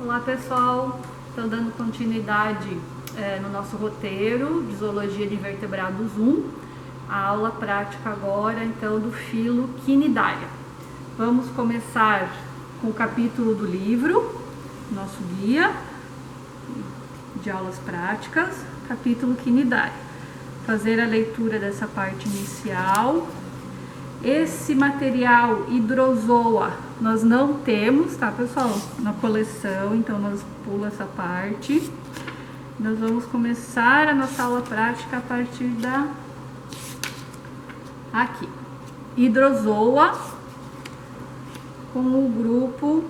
Olá pessoal, então dando continuidade no nosso roteiro de Zoologia de Invertebrados 1, a aula prática agora então do filo Cnidaria. Vamos começar com o capítulo do livro, nosso guia de aulas práticas, capítulo Cnidaria. Fazer a leitura dessa parte inicial. Esse material hidrozoa nós não temos, tá pessoal, na coleção, então nós pulamos essa parte. Nós vamos começar a nossa aula prática a partir da aqui, hidrozoa com o grupo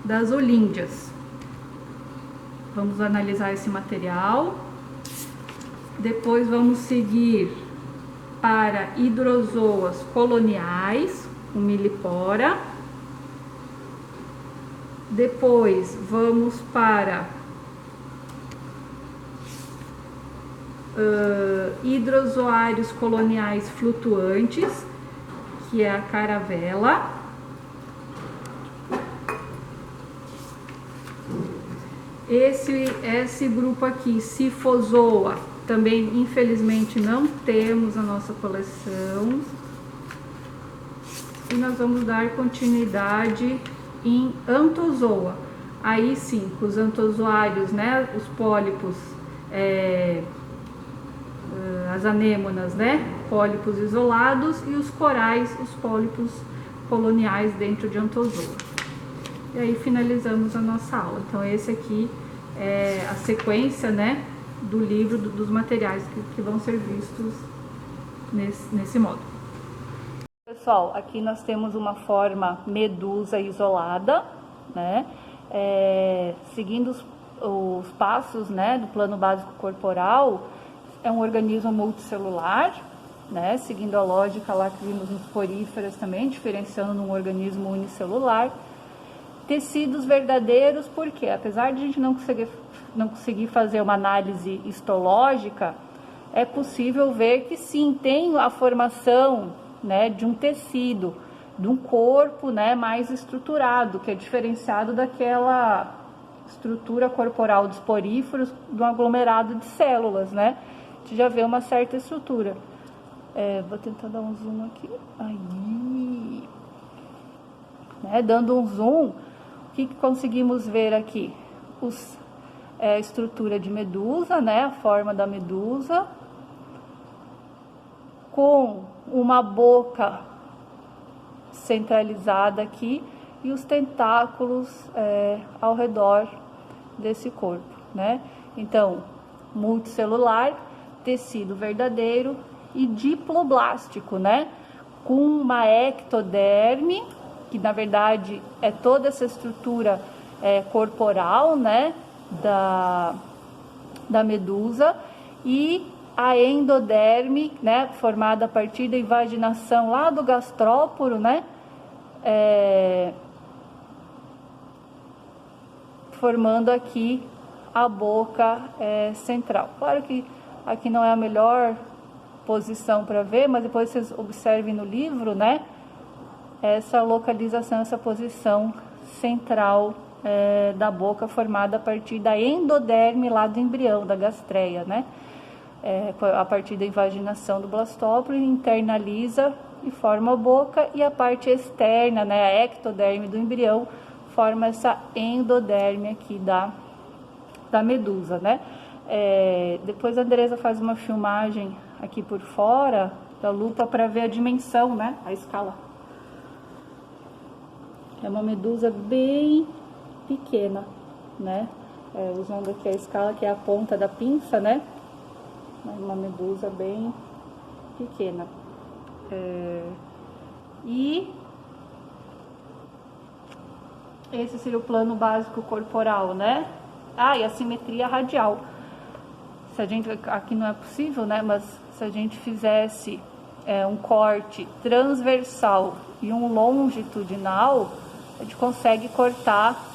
das olíndeas. Vamos analisar esse material, depois vamos seguir para hidrozoas coloniais, o Milipora. Depois vamos para hidrozoários coloniais flutuantes, que é a caravela. Esse grupo aqui, Sifozoa, também infelizmente não temos na nossa coleção. E nós vamos dar continuidade em Anthozoa. Aí sim, os anthozoários, né, os pólipos, as anêmonas, né, pólipos isolados, e os corais, os pólipos coloniais dentro de Anthozoa. E aí finalizamos a nossa aula. Então esse aqui é a sequência, né, do livro, dos materiais que vão ser vistos nesse modo. Pessoal, aqui nós temos uma forma medusa isolada, né, seguindo os passos, né, do plano básico corporal. É um organismo multicelular, né, seguindo a lógica lá que vimos nos poríferas também, diferenciando num organismo unicelular. Tecidos verdadeiros, porque apesar de a gente não conseguir fazer uma análise histológica, é possível ver que sim, tem a formação, né, de um tecido, de um corpo, né, mais estruturado, que é diferenciado daquela estrutura corporal dos poríferos, do aglomerado de células, né? A gente já vê uma certa estrutura. Vou tentar dar um zoom aqui. Aí, né, dando um zoom, o que conseguimos ver aqui? A estrutura de medusa, né, a forma da medusa, com uma boca centralizada aqui e os tentáculos ao redor desse corpo, né? Então, multicelular, tecido verdadeiro e diploblástico, né? Com uma ectoderme, que na verdade é toda essa estrutura corporal, né, da medusa, e a endoderme, né, formada a partir da invaginação lá do gastróporo, né, formando aqui a boca central. Claro que aqui não é a melhor posição para ver, mas depois vocês observem no livro, né, essa localização, essa posição central da boca, formada a partir da endoderme lá do embrião, da gastreia, né? A partir da invaginação do blastóporo, internaliza e forma a boca, e a parte externa, né, a ectoderme do embrião, forma essa endoderme aqui da medusa, né? Depois a Andresa faz uma filmagem aqui por fora da lupa para ver a dimensão, né, a escala. É uma medusa bem pequena, né? Usando aqui a escala, que é a ponta da pinça, né? Uma medusa bem pequena. E esse seria o plano básico corporal, né? E a simetria radial. Se a gente, aqui não é possível, né? Mas se a gente fizesse um corte transversal e um longitudinal, a gente consegue cortar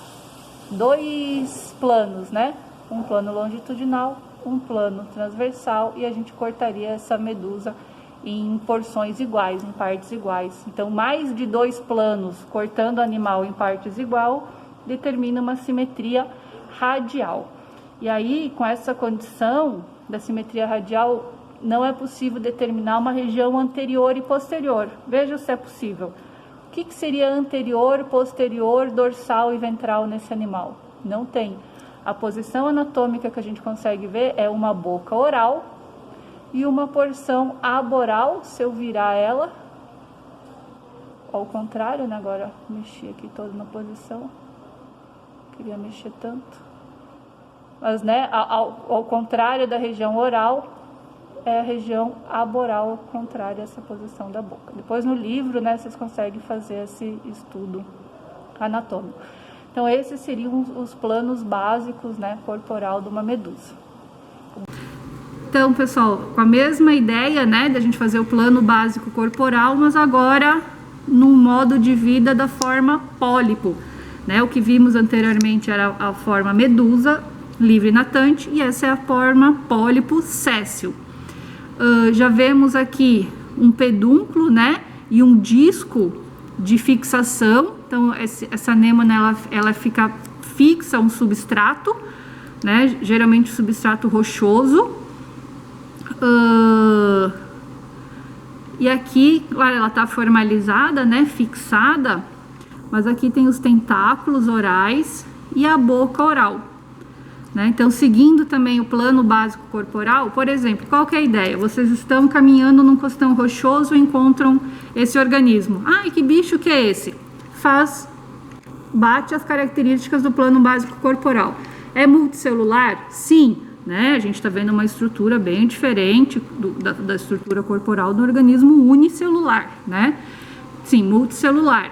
dois planos, né? Um plano longitudinal, um plano transversal, e a gente cortaria essa medusa em porções iguais, em partes iguais. Então, mais de dois planos cortando o animal em partes igual determina uma simetria radial. E aí, com essa condição da simetria radial, não é possível determinar uma região anterior e posterior. Veja se é possível. O que seria anterior, posterior, dorsal e ventral nesse animal? Não tem. A posição anatômica que a gente consegue ver é uma boca oral e uma porção aboral, se eu virar ela, ao contrário, né? Agora mexi aqui toda na posição, queria mexer tanto, mas né, ao contrário da região oral, é a região aboral, ao contrário dessa posição da boca. Depois no livro, né, vocês conseguem fazer esse estudo anatômico. Então esses seriam os planos básicos, né, corporal de uma medusa. Então, pessoal, com a mesma ideia, né, de a gente fazer o plano básico corporal, mas agora num modo de vida da forma pólipo, né? O que vimos anteriormente era a forma medusa, livre natante, e essa é a forma pólipo céssio. Já vemos aqui um pedúnculo, né, e um disco de fixação. Então essa anêmona ela fica fixa a um substrato, né, geralmente substrato rochoso. E aqui, claro, ela está formalizada, né, fixada, mas aqui tem os tentáculos orais e a boca oral, né? Então, seguindo também o plano básico corporal, por exemplo, qual que é a ideia? Vocês estão caminhando num costão rochoso e encontram esse organismo. Ah, que bicho que é esse? Bate as características do plano básico corporal. É multicelular? Sim. Né? A gente está vendo uma estrutura bem diferente da estrutura corporal do organismo unicelular, né? Sim, multicelular.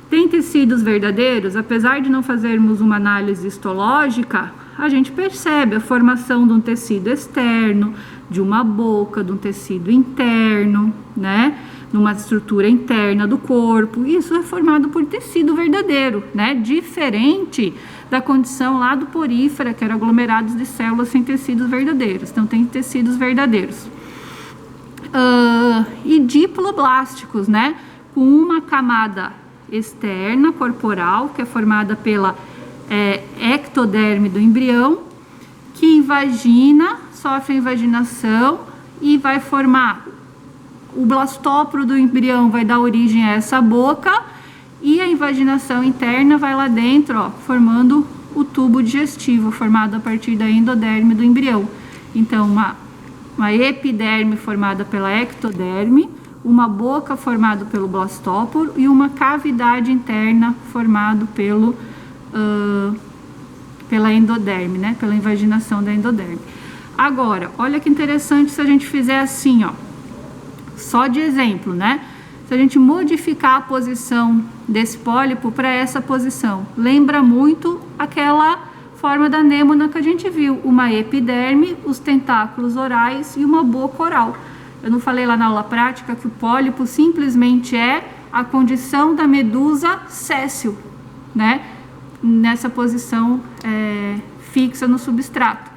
Tem tecidos verdadeiros? Apesar de não fazermos uma análise histológica, a gente percebe a formação de um tecido externo, de uma boca, de um tecido interno, né? Numa estrutura interna do corpo. Isso é formado por tecido verdadeiro, né? Diferente da condição lá do porífera, que era aglomerados de células sem tecidos verdadeiros. Então, tem tecidos verdadeiros. E diploblásticos, né? Com uma camada externa corporal, que é formada pela ectoderme do embrião, que invagina, sofre invaginação e vai formar o blastóporo do embrião, vai dar origem a essa boca, e a invaginação interna vai lá dentro, ó, formando o tubo digestivo, formado a partir da endoderme do embrião. Então, uma epiderme formada pela ectoderme, uma boca formada pelo blastóporo e uma cavidade interna formada pela endoderme, né? Pela invaginação da endoderme. Agora, olha que interessante se a gente fizer assim, ó, só de exemplo, né? Se a gente modificar a posição desse pólipo para essa posição, lembra muito aquela forma da anêmona que a gente viu, uma epiderme, os tentáculos orais e uma boca oral. Eu não falei lá na aula prática que o pólipo simplesmente é a condição da medusa céssio, né? Nessa posição fixa no substrato.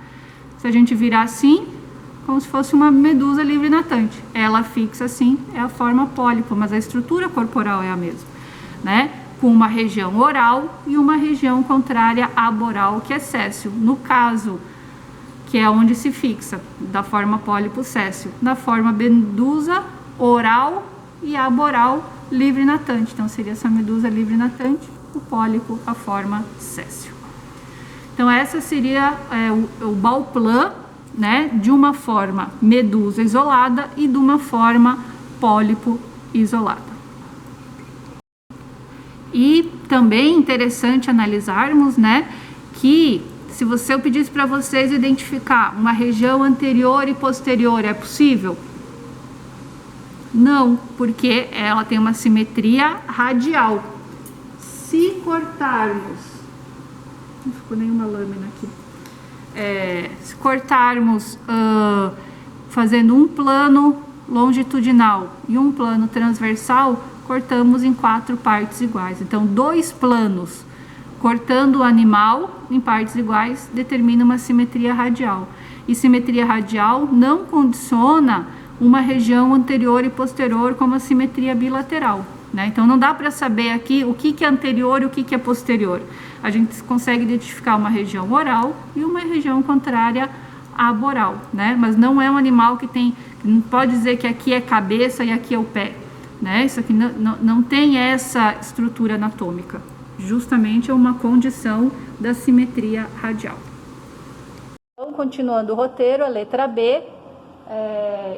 Se a gente virar assim, como se fosse uma medusa livre natante. Ela fixa assim, é a forma pólipo, mas a estrutura corporal é a mesma, né? Com uma região oral e uma região contrária aboral, que é céssio. No caso, que é onde se fixa, da forma pólipo céssio. Na forma medusa oral e aboral livre natante. Então, seria essa medusa livre natante, o pólipo, a forma céssio. Então, essa seria o Bauplan, né, de uma forma medusa isolada e de uma forma pólipo isolada. E também interessante analisarmos, né, que se eu pedisse para vocês identificar uma região anterior e posterior, é possível? Não, porque ela tem uma simetria radial. Se cortarmos, não ficou nenhuma lâmina aqui. Se cortarmos fazendo um plano longitudinal e um plano transversal, cortamos em 4 partes iguais. Então, 2 planos cortando o animal em partes iguais determina uma simetria radial. E simetria radial não condiciona uma região anterior e posterior como a simetria bilateral. né? Então não dá para saber aqui o que é anterior e o que é posterior. A gente consegue identificar uma região oral e uma região contrária à boral, né? Mas não é um animal que tem, não pode dizer que aqui é cabeça e aqui é o pé, né? Isso aqui não tem essa estrutura anatômica, justamente é uma condição da simetria radial. Então, continuando o roteiro, a letra B,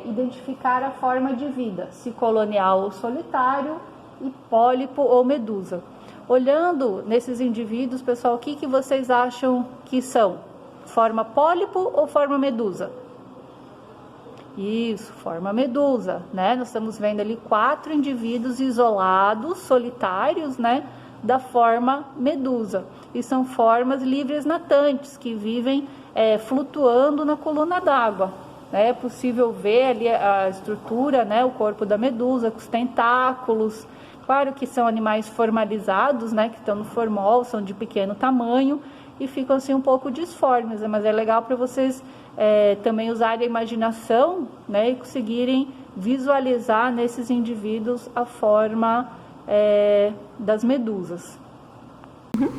identificar a forma de vida, se colonial ou solitário, e pólipo ou medusa. Olhando nesses indivíduos, pessoal, o que vocês acham que são? Forma pólipo ou forma medusa? Isso, forma medusa, né? Nós estamos vendo ali 4 indivíduos isolados, solitários, né? Da forma medusa. E são formas livres natantes, que vivem flutuando na coluna d'água. É possível ver ali a estrutura, né? O corpo da medusa, com os tentáculos. Claro que são animais formalizados, né? Que estão no formol, são de pequeno tamanho e ficam assim um pouco disformes, né? Mas é legal para vocês também usarem a imaginação, né? E conseguirem visualizar nesses indivíduos a forma das medusas.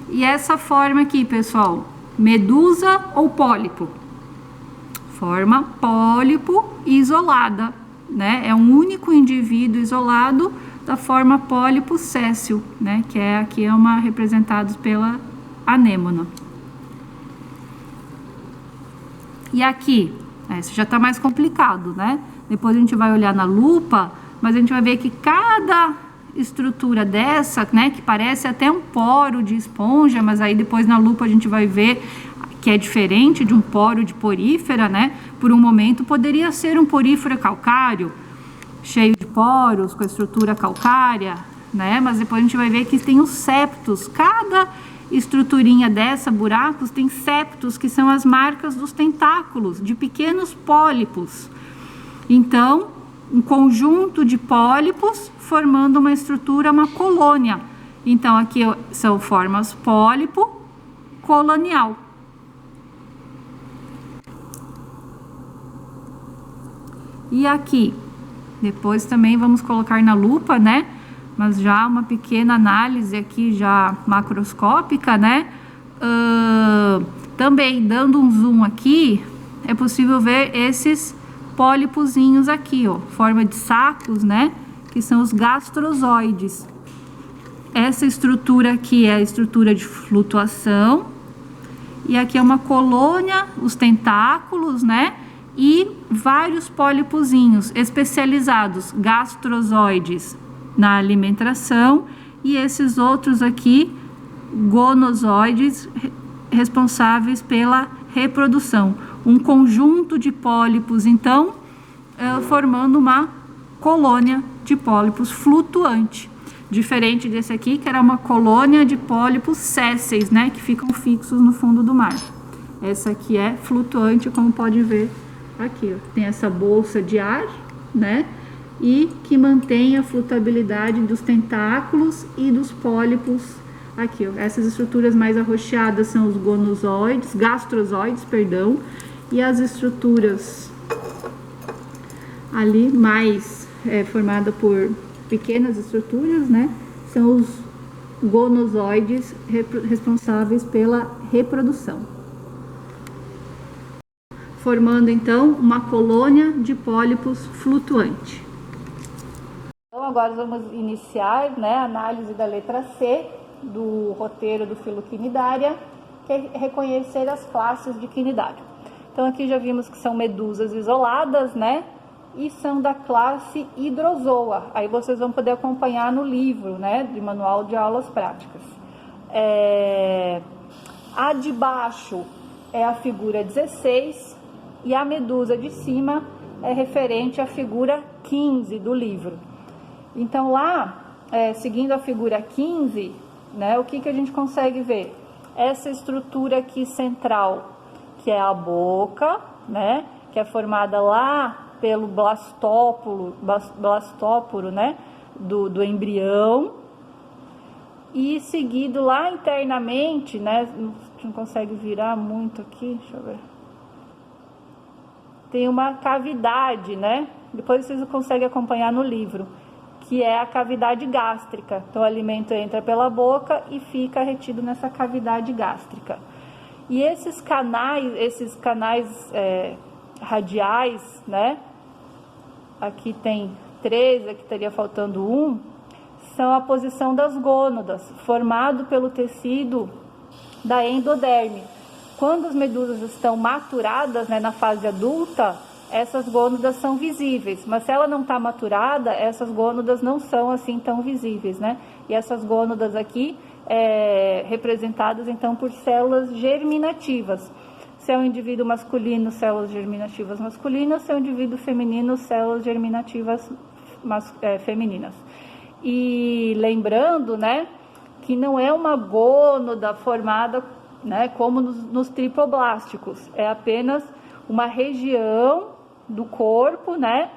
E essa forma aqui, pessoal, medusa ou pólipo? Forma pólipo isolada, né? É um único indivíduo isolado da forma pólipo séssil, né? Que aqui representado pela anêmona. E aqui, isso já está mais complicado, né? Depois a gente vai olhar na lupa, mas a gente vai ver que cada estrutura dessa, né? Que parece até um poro de esponja, mas aí depois na lupa a gente vai ver que é diferente de um poro de porífera, né? Por um momento poderia ser um porífero calcário, cheio de poros, com a estrutura calcária, né? Mas depois a gente vai ver que tem os septos. Cada estruturinha dessa, buracos, tem septos, que são as marcas dos tentáculos, de pequenos pólipos. Então, um conjunto de pólipos formando uma estrutura, uma colônia. Então, aqui são formas pólipo colonial. E aqui, depois também vamos colocar na lupa, né? Mas já uma pequena análise aqui já macroscópica, né? Também dando um zoom aqui, é possível ver esses pólipozinhos aqui, ó, forma de sacos, né? Que são os gastrozoides. Essa estrutura aqui é a estrutura de flutuação. E aqui é uma colônia, os tentáculos, né? E vários pólipozinhos especializados, gastrozoides, na alimentação, e esses outros aqui, gonozoides, responsáveis pela reprodução. Um conjunto de pólipos, então, formando uma colônia de pólipos flutuante. Diferente desse aqui, que era uma colônia de pólipos sésseis, né? Que ficam fixos no fundo do mar. Essa aqui é flutuante, como pode ver aqui, ó. Tem essa bolsa de ar, né? E que mantém a flutuabilidade dos tentáculos e dos pólipos aqui, ó. Essas estruturas mais arroxeadas são os gonozoides, gastrozoides, perdão, e as estruturas ali mais formada por pequenas estruturas, né? São os gonozoides responsáveis pela reprodução. Formando então uma colônia de pólipos flutuante. Então agora vamos iniciar, né, a análise da letra C do roteiro do filo Quinidária, que é reconhecer as classes de Quinidário. Então aqui já vimos que são medusas isoladas, né, e são da classe Hydrozoa. Aí vocês vão poder acompanhar no livro, né, de manual de aulas práticas. A de baixo é a figura 16 e a medusa de cima é referente à figura 15 do livro. Então lá, seguindo a figura 15, né, o que a gente consegue ver? Essa estrutura aqui central, que é a boca, né, que é formada lá pelo blastóporo, né, do embrião, e seguido lá internamente, né, não consegue virar muito aqui, deixa eu ver, tem uma cavidade, né, depois vocês conseguem acompanhar no livro, que é a cavidade gástrica. Então o alimento entra pela boca e fica retido nessa cavidade gástrica. E esses canais radiais, né? Aqui tem 3, aqui estaria faltando 1, são a posição das gônadas, formado pelo tecido da endoderme. Quando as medusas estão maturadas, né, na fase adulta, essas gônadas são visíveis, mas se ela não está maturada, essas gônadas não são assim tão visíveis, né? E essas gônadas aqui representadas então por células germinativas. Se é um indivíduo masculino, células germinativas masculinas; se é um indivíduo feminino, células germinativas femininas. E lembrando, né, que não é uma gônada formada, né, como nos tripoblásticos, é apenas uma região do corpo, né,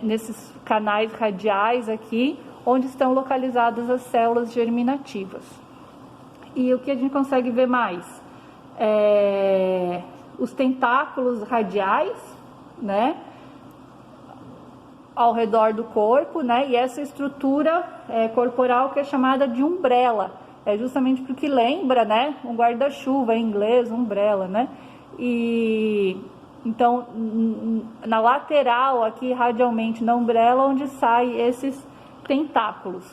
nesses canais radiais aqui, onde estão localizadas as células germinativas. E o que a gente consegue ver mais? Os tentáculos radiais, né, ao redor do corpo, né, e essa estrutura corporal que é chamada de umbrella, justamente porque lembra, né, um guarda-chuva em inglês, umbrella, né, e então na lateral aqui radialmente na umbrella onde saem esses tentáculos.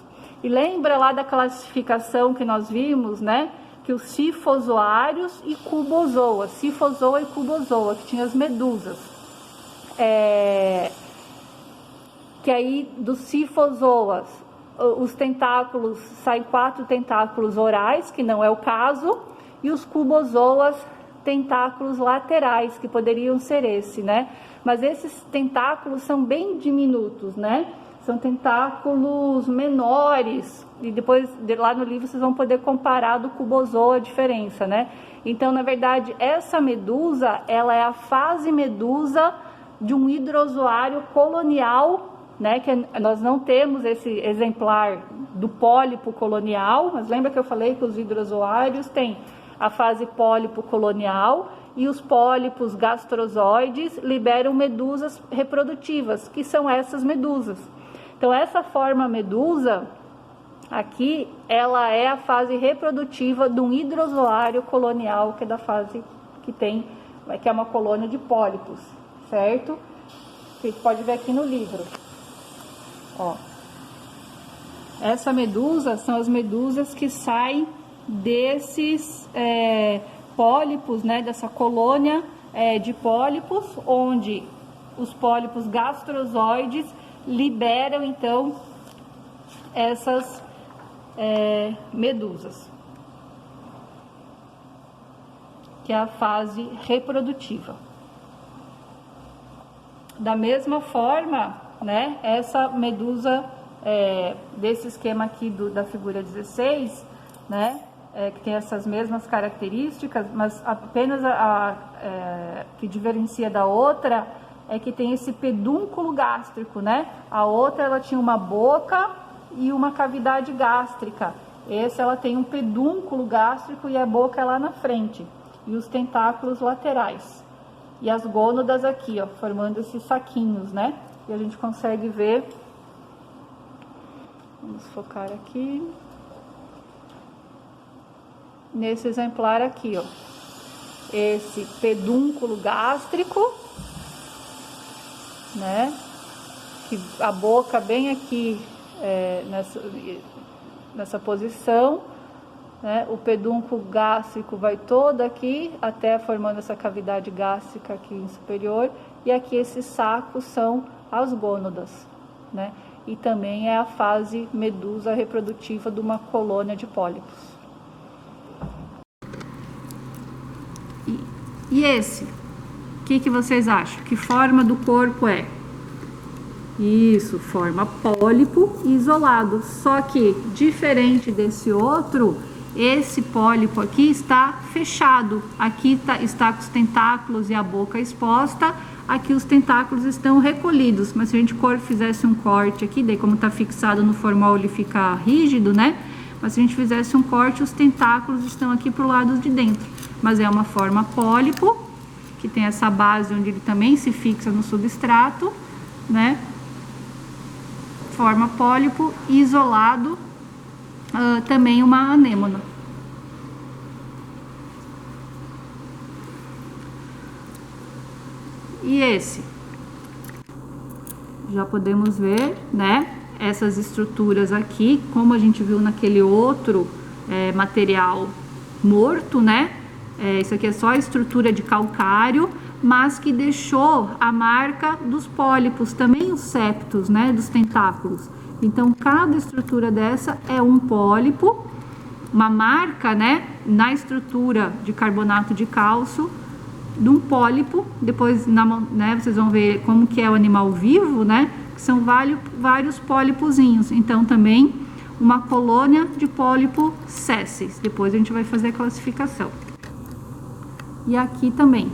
E lembra lá da classificação que nós vimos, né, que os cifozoários e cubozoa, cifozoa e cubozoa, que tinha as medusas, que aí dos cifozoas os tentáculos, saem 4 tentáculos orais, que não é o caso, e os cubozoas, tentáculos laterais, que poderiam ser esse, né? Mas esses tentáculos são bem diminutos, né? São tentáculos menores, e depois lá no livro vocês vão poder comparar do cubozoa a diferença, né? Então, na verdade, essa medusa, ela é a fase medusa de um hidrozoário colonial, né, que nós não temos esse exemplar do pólipo colonial, mas lembra que eu falei que os hidrozoários têm a fase pólipo colonial e os pólipos gastrozoides liberam medusas reprodutivas, que são essas medusas. Então essa forma medusa aqui, ela é a fase reprodutiva de um hidrozoário colonial, que é da fase que é uma colônia de pólipos, certo? Você pode ver aqui no livro. Ó, essa medusa são as medusas que saem desses pólipos, né, dessa colônia de pólipos, onde os pólipos gastrozoides liberam então essas medusas, que é a fase reprodutiva. Da mesma forma, né, essa medusa desse esquema aqui da figura 16, né, que tem essas mesmas características, mas apenas que diferencia da outra é que tem esse pedúnculo gástrico, né? A outra ela tinha uma boca e uma cavidade gástrica. Essa ela tem um pedúnculo gástrico e a boca é lá na frente, e os tentáculos laterais. E as gônadas aqui, ó, formando esses saquinhos, né? E a gente consegue ver, vamos focar aqui, nesse exemplar aqui, ó, esse pedúnculo gástrico, né? Que a boca bem aqui nessa posição, né? O pedúnculo gástrico vai todo aqui, até formando essa cavidade gástrica aqui em superior, e aqui esses sacos são as gônadas, né? E também é a fase medusa reprodutiva de uma colônia de pólipos. E esse? O que vocês acham? Que forma do corpo é? Isso, forma pólipo isolado. Só que, diferente desse outro, esse pólipo aqui está fechado. Aqui está com os tentáculos e a boca exposta. Aqui os tentáculos estão recolhidos. Mas se a gente fizesse um corte aqui, daí como está fixado no formol ele fica rígido, né? Mas se a gente fizesse um corte, os tentáculos estão aqui pro lado de dentro. Mas é uma forma pólipo, que tem essa base onde ele também se fixa no substrato, né? forma pólipo isolado, também uma anêmona. E esse, já podemos ver, né, essas estruturas aqui, como a gente viu naquele outro material morto, né, isso aqui é só a estrutura de calcário, mas que deixou a marca dos pólipos, também os septos, né, dos tentáculos. Então, cada estrutura dessa é um pólipo, uma marca, né, na estrutura de carbonato de cálcio, de um pólipo. Depois, né, vocês vão ver como que é o animal vivo, né, que são vários pólipozinhos. Então, também uma colônia de pólipo sésseis. Depois a gente vai fazer a classificação. E aqui também.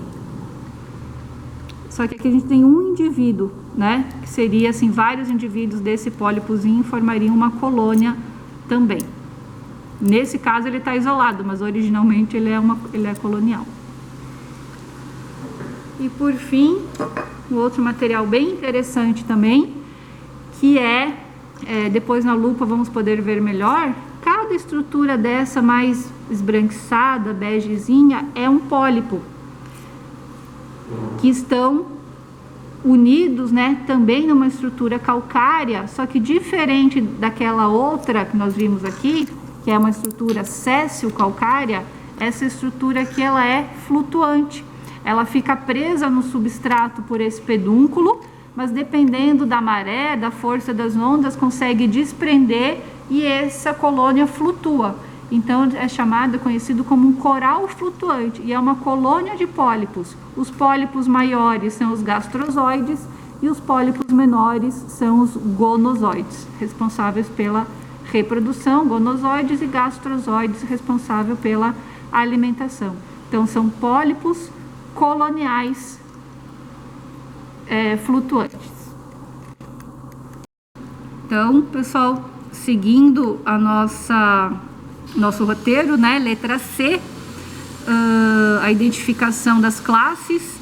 Só que aqui a gente tem um indivíduo, né, que seria assim, vários indivíduos desse pólipozinho formariam uma colônia também. Nesse caso ele está isolado, mas originalmente ele é colonial. E por fim, um outro material bem interessante também, que depois na lupa vamos poder ver melhor, cada estrutura dessa mais esbranquiçada, begezinha, é um pólipo, que estão unidos, né, também numa estrutura calcária, só que diferente daquela outra que nós vimos aqui, que é uma estrutura séssil-calcária, essa estrutura aqui ela é flutuante. Ela fica presa no substrato por esse pedúnculo, mas dependendo da maré, da força das ondas, consegue desprender e essa colônia flutua. Então é conhecido como um coral flutuante e é uma colônia de pólipos. Os pólipos maiores são os gastrozoides e os pólipos menores são os gonozoides, responsáveis pela reprodução, gonozoides, e gastrozoides, responsável pela alimentação. Então são pólipos coloniais flutuantes. Então, pessoal, seguindo a nosso roteiro, né, letra C, a identificação das classes.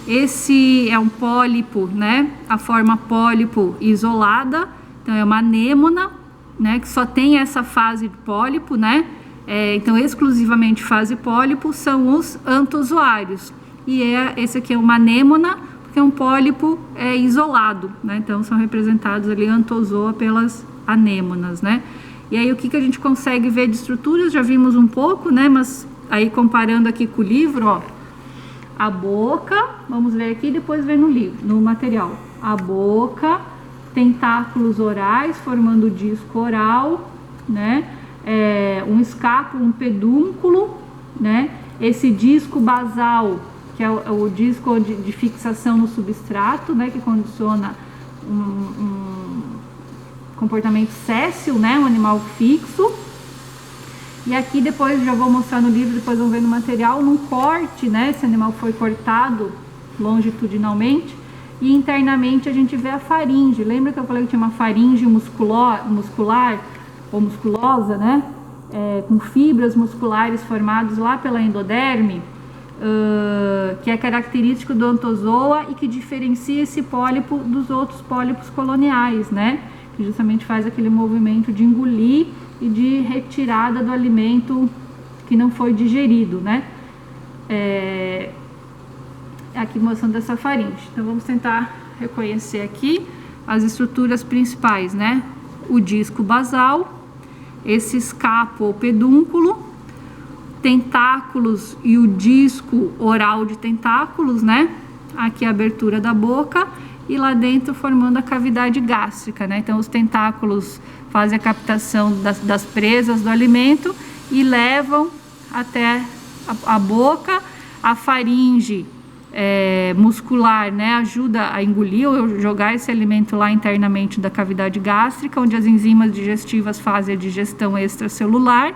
Esse é um pólipo, né, a forma pólipo isolada, então é uma anêmona, né, que só tem essa fase de pólipo, né, então exclusivamente fase pólipo são os antozoários, e esse aqui é uma anêmona, porque é um pólipo isolado, né, então são representados ali antozoa pelas anêmonas, né. E aí o que a gente consegue ver de estruturas, já vimos um pouco, né, mas aí comparando aqui com o livro, ó, a boca, vamos ver aqui, depois ver no livro, no material, a boca, tentáculos orais formando o disco oral, né, um escápulo, um pedúnculo, né, esse disco basal, que é o disco de fixação no substrato, né, que condiciona um comportamento séssil, né, um animal fixo. E aqui depois já vou mostrar no livro, depois vão ver no material, num corte, né, esse animal foi cortado longitudinalmente e internamente a gente vê a faringe. Lembra que eu falei que tinha uma faringe muscular ou musculosa, né, com fibras musculares formadas lá pela endoderme, que é característico do antozoa e que diferencia esse pólipo dos outros pólipos coloniais, né, que justamente faz aquele movimento de engolir e de retirada do alimento que não foi digerido, né? Aqui mostrando essa faringe. Então vamos tentar reconhecer aqui as estruturas principais, né? O disco basal, esse escapo ou pedúnculo, tentáculos e o disco oral de tentáculos, né? Aqui a abertura da boca e lá dentro formando a cavidade gástrica, né? Então os tentáculos fazem a captação das presas do alimento e levam até a boca. A faringe muscular, né, ajuda a engolir ou jogar esse alimento lá internamente da cavidade gástrica, onde as enzimas digestivas fazem a digestão extracelular.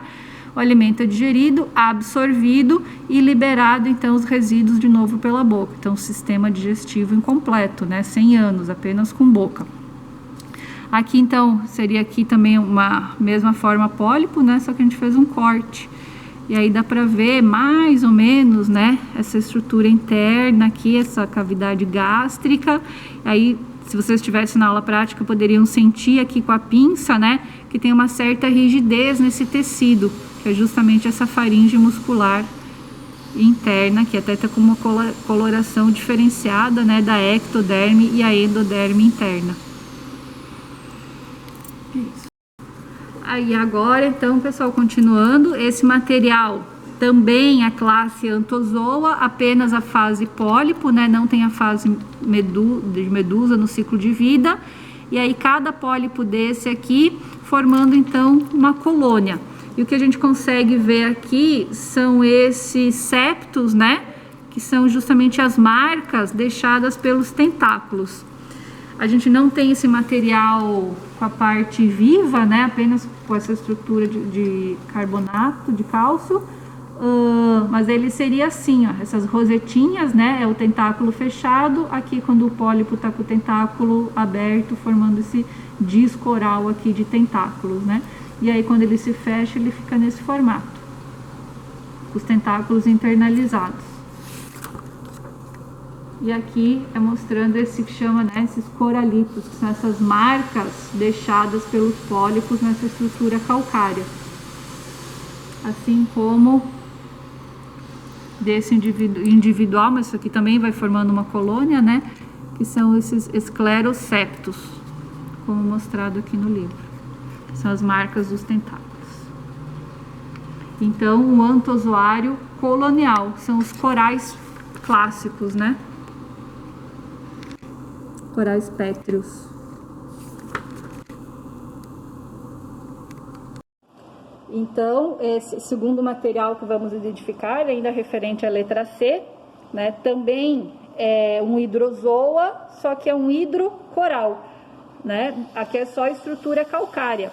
O alimento é digerido, absorvido e liberado, então, os resíduos de novo pela boca. Então, sistema digestivo incompleto, né, 100 anos, apenas com boca. Aqui, então, seria aqui também uma mesma forma pólipo, né, só que a gente fez um corte. E aí dá para ver mais ou menos, né, essa estrutura interna aqui, essa cavidade gástrica. Aí se vocês estivessem na aula prática, poderiam sentir aqui com a pinça, né, que tem uma certa rigidez nesse tecido, que é justamente essa faringe muscular interna, que até está com uma coloração diferenciada, né, da ectoderme e a endoderme interna. Isso. Aí agora, então, pessoal, continuando, esse material também a classe Anthozoa, apenas a fase pólipo, né, não tem a fase de medusa no ciclo de vida, e aí cada pólipo desse aqui formando então uma colônia. E o que a gente consegue ver aqui são esses septos, né, que são justamente as marcas deixadas pelos tentáculos. A gente não tem esse material com a parte viva, né, apenas com essa estrutura de carbonato de cálcio, mas ele seria assim, ó, essas rosetinhas, né, é o tentáculo fechado, aqui quando o pólipo está com o tentáculo aberto, formando esse disco oral aqui de tentáculos, né, e aí quando ele se fecha, ele fica nesse formato, os tentáculos internalizados. E aqui é mostrando esse que chama, né, esses coralípos, que são essas marcas deixadas pelos pólipos nessa estrutura calcária. Assim como desse individual, mas isso aqui também vai formando uma colônia, né, que são esses escleroseptos, como mostrado aqui no livro. São as marcas dos tentáculos. Então, o anthozoário colonial, são os corais clássicos, né? Corais pétreos. Então, esse segundo material que vamos identificar, ainda referente à letra C, né, também é um hidrozoa, só que é um hidrocoral, né? Aqui é só a estrutura calcária.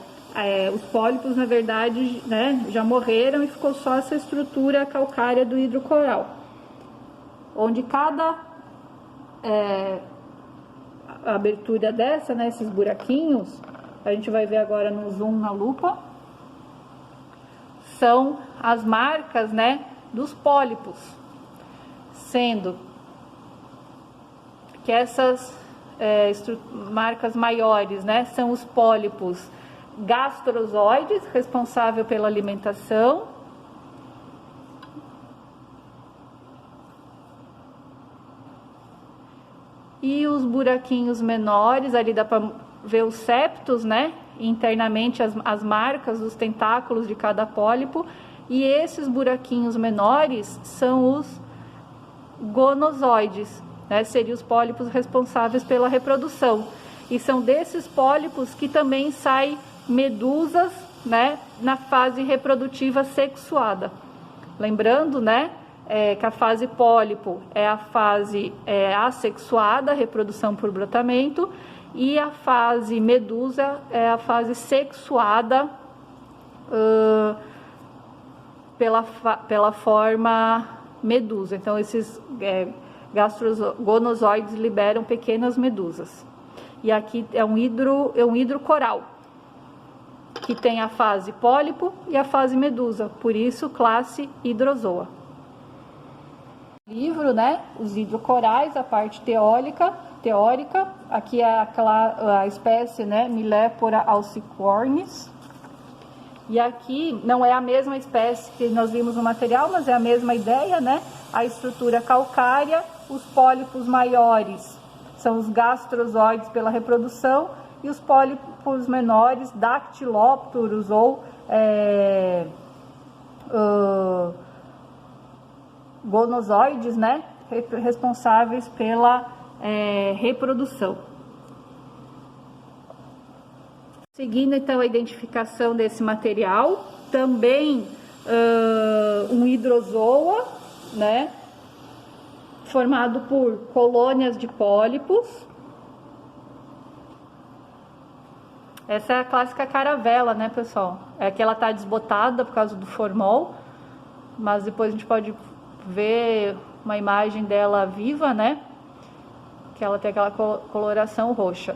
Os pólipos, na verdade, né, já morreram e ficou só essa estrutura calcária do hidrocoral, onde cada abertura dessa, né, esses buraquinhos, a gente vai ver agora no zoom na lupa, são as marcas, né, dos pólipos, sendo que essas marcas maiores, né, são os pólipos gastrozoides, responsável pela alimentação, e os buraquinhos menores, ali dá para ver os septos, né, internamente as marcas dos tentáculos de cada pólipo, e esses buraquinhos menores são os gonozoides, né, seriam os pólipos responsáveis pela reprodução, e são desses pólipos que também saem medusas, né, na fase reprodutiva sexuada. Lembrando, né, que a fase pólipo é a fase assexuada, reprodução por brotamento, e a fase medusa é a fase sexuada pela forma medusa. Então, esses gonozoides liberam pequenas medusas. E aqui é um hidrocoral, que tem a fase pólipo e a fase medusa, por isso classe hidrozoa. Livro, né, os hidrocorais, a parte teórica, aqui é a espécie, né, Millepora alcicornis, e aqui não é a mesma espécie que nós vimos no material, mas é a mesma ideia, né, a estrutura calcária, os pólipos maiores são os gastrozoides pela reprodução, e os pólipos menores, dactilópteros ou gonozoides, né, responsáveis pela reprodução. Seguindo então a identificação desse material, também um hidrozoa, né, formado por colônias de pólipos. Essa é a clássica caravela, né, pessoal? É que ela está desbotada por causa do formol, mas depois a gente pode ver uma imagem dela viva, né? Que ela tem aquela coloração roxa.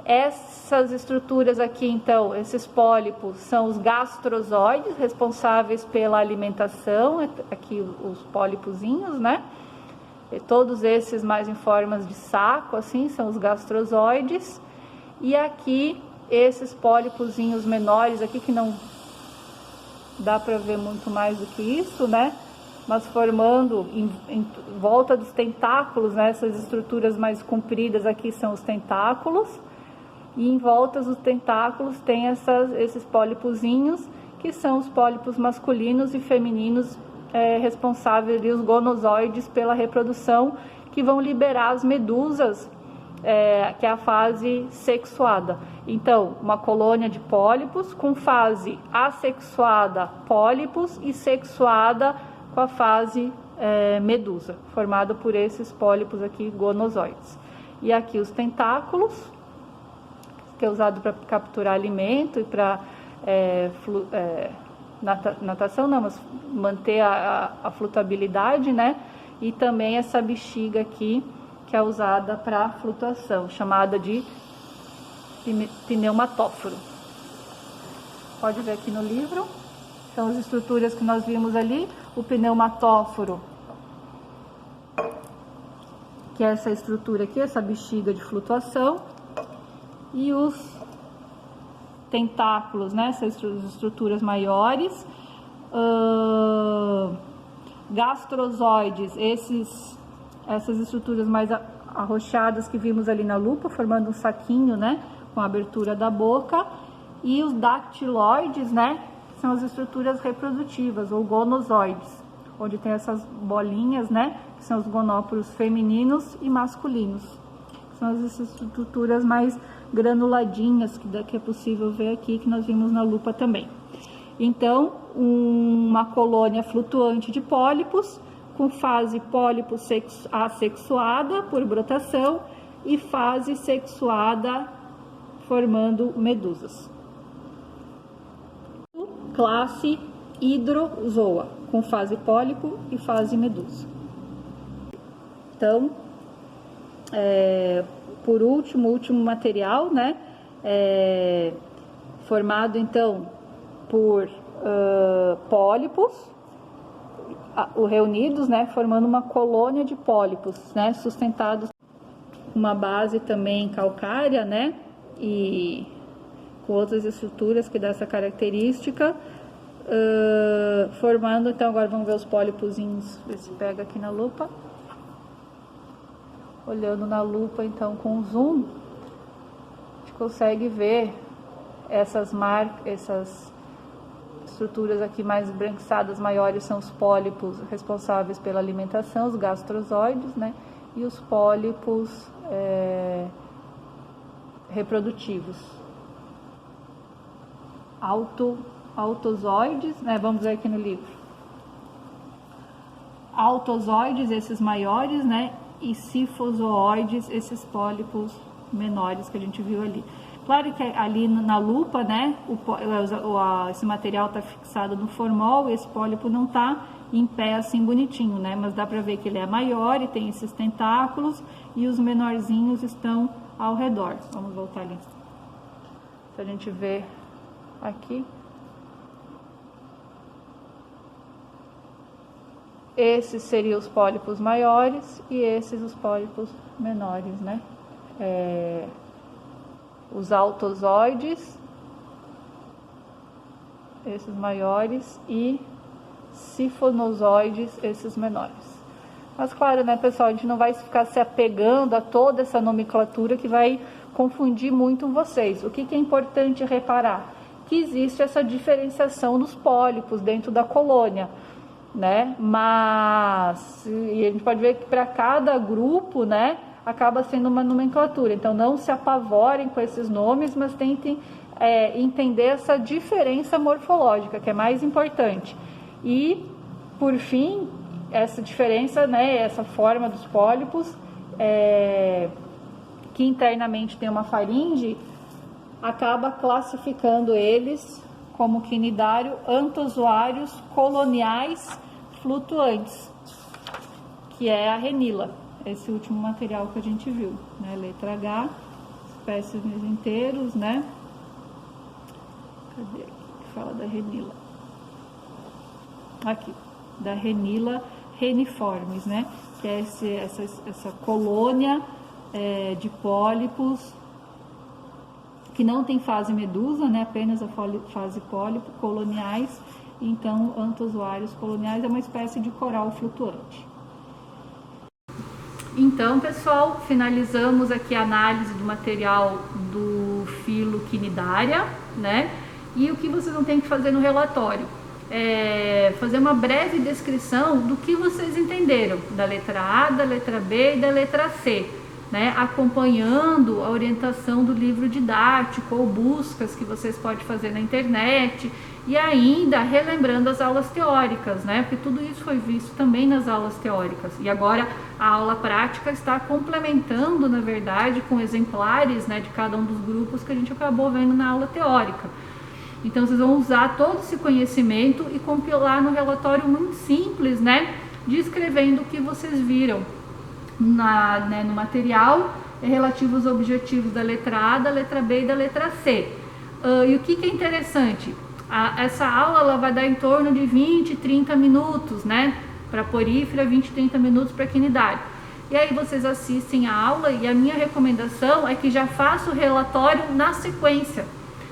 Essas estruturas aqui, então, esses pólipos são os gastrozoides, responsáveis pela alimentação, aqui os pólipozinhos, né? Todos esses mais em formas de saco, assim, são os gastrozoides. E aqui, esses pólipozinhos menores aqui, que não dá para ver muito mais do que isso, né? Mas formando em volta dos tentáculos, né? Essas estruturas mais compridas aqui são os tentáculos. E em volta dos tentáculos tem esses pólipozinhos, que são os pólipos masculinos e femininos, responsáveis, os gonozoides, pela reprodução, que vão liberar as medusas, que é a fase sexuada. Então, uma colônia de pólipos com fase assexuada, pólipos, e sexuada com a fase medusa, formada por esses pólipos aqui, gonozoides. E aqui os tentáculos, que é usado para capturar alimento e para natação, não, mas manter a flutuabilidade, né? E também essa bexiga aqui, que é usada para flutuação, chamada de pneumatóforo. Pode ver aqui no livro, são as estruturas que nós vimos ali. O pneumatóforo, que é essa estrutura aqui, essa bexiga de flutuação, e os tentáculos, né, essas estruturas maiores. Gastrozoides, essas estruturas mais arrochadas que vimos ali na lupa, formando um saquinho, né, com a abertura da boca. E os dactiloides, né, que são as estruturas reprodutivas, ou gonozoides, onde tem essas bolinhas, né, que são os gonóporos femininos e masculinos. São as estruturas mais granuladinhas que é possível ver aqui, que nós vimos na lupa também. Então, uma colônia flutuante de pólipos, com fase pólipo assexuada por brotação e fase sexuada formando medusas. Classe hidrozoa, com fase pólipo e fase medusa. Então, por último material, né, formado então por pólipos, reunidos, né, formando uma colônia de pólipos, né, sustentados com uma base também calcária, né, e com outras estruturas que dá essa característica, formando, então agora vamos ver os pólipozinhos, ver se pega aqui na lupa. Olhando na lupa, então, com zoom, a gente consegue ver essas estruturas aqui mais esbranquiçadas, maiores, são os pólipos responsáveis pela alimentação, os gastrozoides, né? E os pólipos reprodutivos. Autozoides, né? Vamos ver aqui no livro. Autozoides, esses maiores, né? E cifozoides, esses pólipos menores que a gente viu ali. Claro que ali na lupa, né, esse material está fixado no formol e esse pólipo não está em pé assim bonitinho, né, mas dá para ver que ele é maior e tem esses tentáculos e os menorzinhos estão ao redor. Vamos voltar ali. Se a gente vê aqui. Esses seriam os pólipos maiores e esses os pólipos menores, né? Os autozoides, esses maiores, e sifonozoides, esses menores. Mas claro, né, pessoal, a gente não vai ficar se apegando a toda essa nomenclatura que vai confundir muito vocês. O que é importante reparar? Que existe essa diferenciação nos pólipos dentro da colônia, né? Mas e a gente pode ver que para cada grupo, né, acaba sendo uma nomenclatura. Então não se apavorem com esses nomes, mas tentem entender essa diferença morfológica, que é mais importante. E por fim, essa diferença, né, essa forma dos pólipos, que internamente tem uma faringe, acaba classificando eles como quinidário antozoários coloniais flutuantes, que é a renila, esse último material que a gente viu, né? Letra H, espécimes inteiros, né? Cadê aqui que fala da renila? Aqui, da renila reniformes, né? que é essa colônia de pólipos que não tem fase medusa, né? Apenas a fase pólipo, coloniais. Então, antozoários coloniais é uma espécie de coral flutuante. Então, pessoal, finalizamos aqui a análise do material do filo Cnidaria, né? E o que vocês vão ter que fazer no relatório? Fazer uma breve descrição do que vocês entenderam da letra A, da letra B e da letra C, né? Acompanhando a orientação do livro didático ou buscas que vocês podem fazer na internet, e ainda relembrando as aulas teóricas, né? Porque tudo isso foi visto também nas aulas teóricas. E agora a aula prática está complementando, na verdade, com exemplares, né, de cada um dos grupos que a gente acabou vendo na aula teórica. Então vocês vão usar todo esse conhecimento e compilar no relatório muito simples, né? Descrevendo o que vocês viram no material relativo aos objetivos da letra A, da letra B e da letra C. E o que é interessante? Essa aula ela vai dar em torno de 20, 30 minutos, né? Para porífera, 20, 30 minutos para Cnidaria. E aí vocês assistem a aula e a minha recomendação é que já faça o relatório na sequência.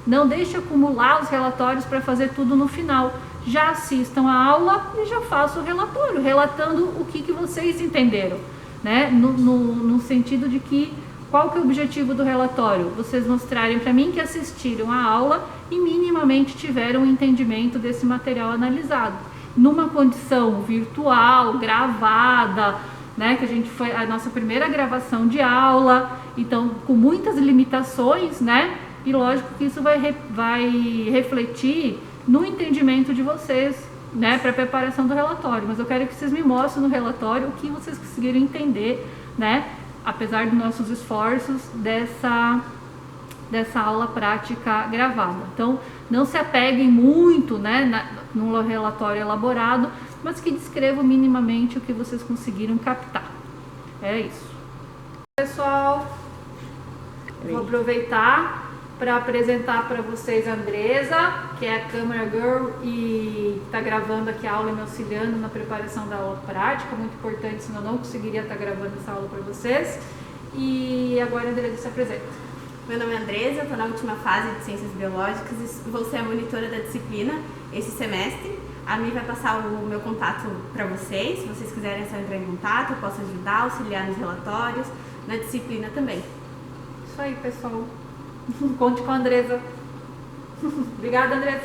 Não deixe acumular os relatórios para fazer tudo no final. Já assistam a aula e já façam o relatório, relatando o que vocês entenderam, né? No sentido de que, qual que é o objetivo do relatório? Vocês mostrarem para mim que assistiram a aula e minimamente tiveram um entendimento desse material analisado. Numa condição virtual, gravada, né? Que a gente foi a nossa primeira gravação de aula, então com muitas limitações, né? E lógico que isso vai refletir no entendimento de vocês, né? Para a preparação do relatório. Mas eu quero que vocês me mostrem no relatório o que vocês conseguiram entender, né? Apesar dos nossos esforços dessa aula prática gravada. Então, não se apeguem muito, né, no relatório elaborado, mas que descrevam minimamente o que vocês conseguiram captar. É isso. Pessoal, vou aproveitar para apresentar para vocês a Andresa, que é a Camera Girl e está gravando aqui a aula e me auxiliando na preparação da aula prática, muito importante, senão eu não conseguiria estar gravando essa aula para vocês. E agora a Andresa se apresenta. Meu nome é Andresa, estou na última fase de Ciências Biológicas e vou ser a monitora da disciplina esse semestre. A Mi vai passar o meu contato para vocês, se vocês quiserem só entrar em contato, eu posso ajudar, auxiliar nos relatórios, na disciplina também. Isso aí, pessoal. Conte com a Andresa. Obrigada, Andresa.